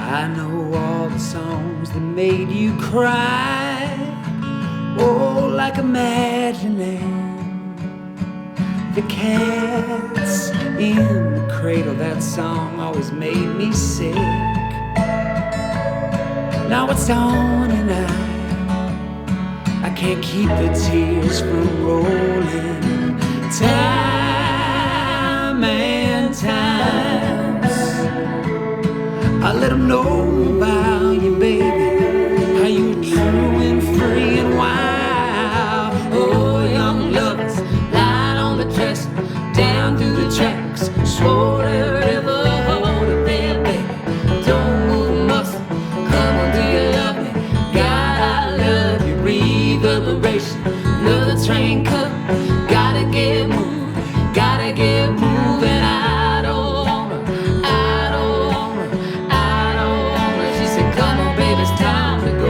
I know all the songs that made you cry. Oh, like imagining the cats in the cradle. That song always made me sick. Now it's on and I can't keep the tears from rolling. Time and times I let them know about you, baby, how you were true and free and wild. Oh, young lovers lied on the dresser, down through the tracks, swore they'd ever hold a bed, baby. Don't move a muscle, come on, do you love me? God, I love you. Reverberation, another train cut. Gotta get moving, gotta get moving. I don't wanna. She said, come on, baby, it's time to go.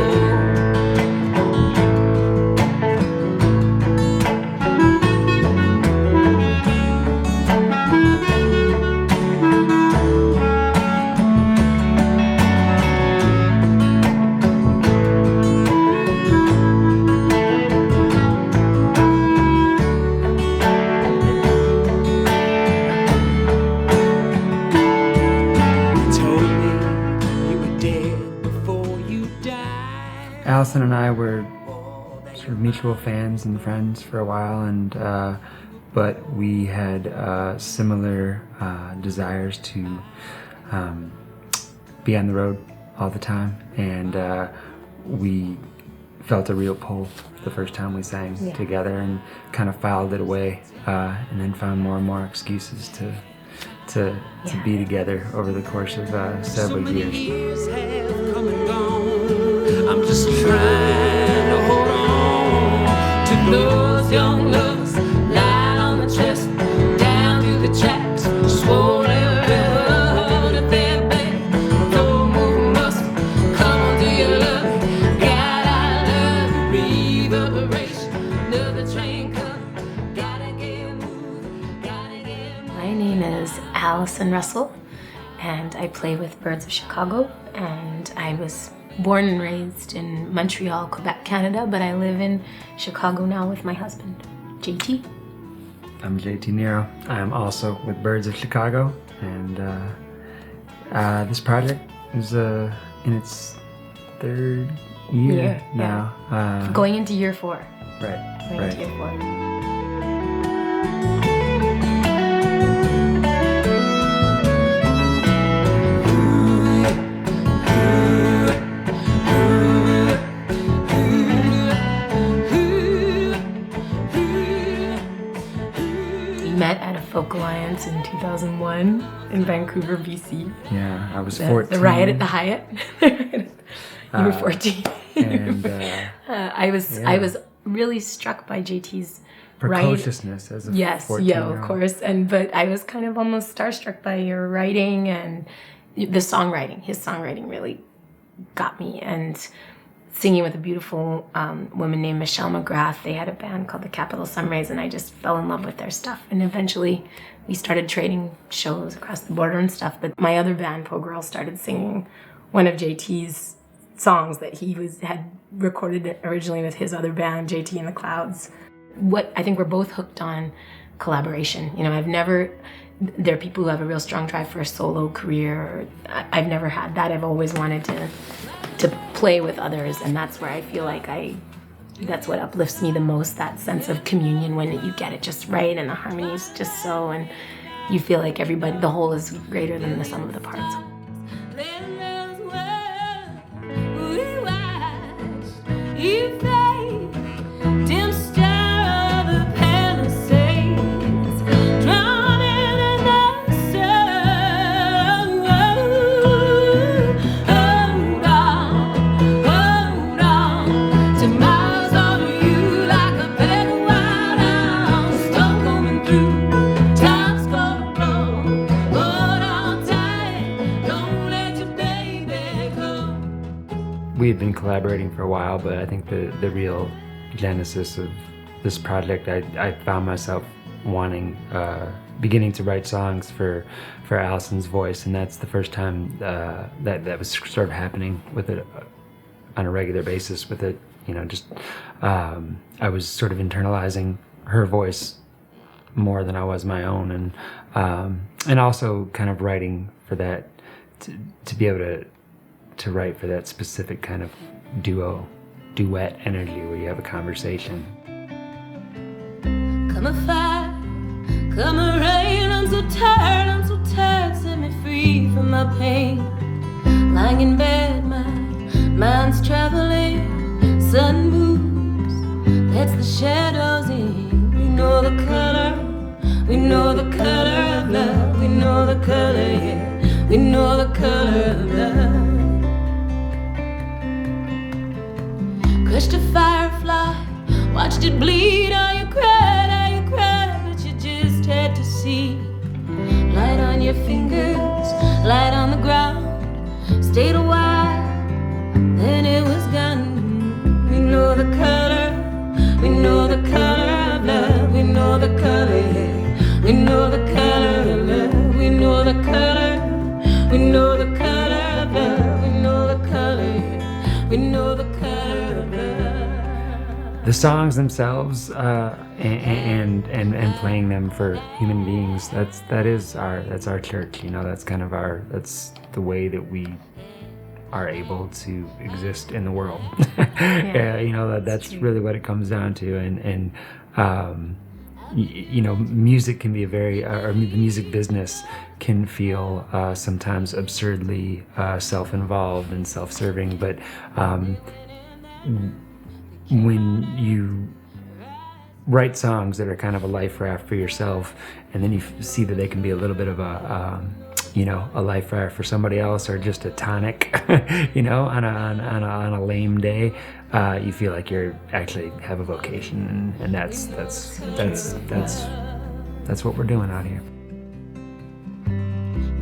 Allison and I were sort of mutual fans and friends for a while, and but we had similar desires to be on the road all the time, and we felt a real pull the first time we sang together, and kind of filed it away, and then found more and more excuses to be together over the course of several years. I'm just trying to hold on to those young lovers lying on the chest, down through the tracks, swore they would ever hold a bed, baby. Don't move a muscle, come on, do you love me? God, I love you. Reverberation, another train come, gotta get moving, gotta get moving. My name is Allison Russell, and I play with Birds of Chicago, and I was born and raised in Montreal, Quebec, Canada, but I live in Chicago now with my husband, JT. I'm JT Nero. I'm also with Birds of Chicago, and this project is in its third year now. Going into year 4. Right. Going into year 4. Met at a folk alliance in 2001 in Vancouver, BC. Yeah, I was 14. The riot at the Hyatt. You were 14. And I was really struck by JT's precociousness as a 14-year-old. Yes, of course. But I was kind of almost starstruck by your writing and the songwriting. His songwriting really got me. And singing with a beautiful woman named Michelle McGrath. They had a band called the Capital Sunrise, and I just fell in love with their stuff. And eventually we started trading shows across the border and stuff. But my other band, Po Girl, started singing one of JT's songs that he had recorded originally with his other band, JT and the Clouds. What I think we're both hooked on collaboration. You know, there are people who have a real strong drive for a solo career. I've never had that. I've always wanted to play with others, and that's where I feel like that's what uplifts me the most, that sense of communion when you get it just right and the harmony is just so, and you feel like the whole is greater than the sum of the parts. We had been collaborating for a while, but I think the real genesis of this project, I found myself wanting beginning to write songs for Allison's voice, and that's the first time that was sort of happening with it on a regular basis. With it, just I was sort of internalizing her voice more than I was my own, and also kind of writing for that to be able to write for that specific kind of duet energy where you have a conversation. Come a fire, come a rain, I'm so tired, set me free from my pain. Lying in bed, my mind's traveling, sun moves, lets the shadows in. We know the color of love, we know the color, yeah, we know the color of love. Crushed a firefly, watched it bleed, how you cried, but you just had to see. Light on your fingers, light on the ground, stayed a while, then it was gone. We know the color of love, we know the color, yeah, we know the color of love, we know the color, we know the color of love, we know the color, yeah, we know the color of love. The songs themselves and playing them for human beings, that's our church, that's kind of that's the way that we are able to exist in the world. Yeah, that's really what it comes down to, and music can be or the music business can feel sometimes absurdly self-involved and self-serving, but when you write songs that are kind of a life raft for yourself, and then you see that they can be a little bit of a life raft for somebody else, or just a tonic, on a lame day, you feel like you actually have a vocation, and that's what we're doing out here.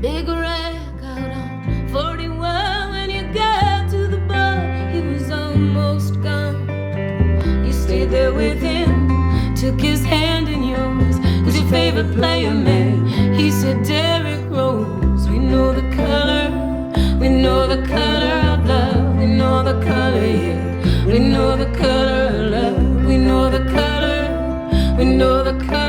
Big wreck out on 41 when you got to the bar, he was almost gone. You stayed there with him, took his hand in yours. Who's your favorite player, man? He said Derrick Rose. We know the color of love, we know the color, yeah, we know the color of love, we know the color, we know the color.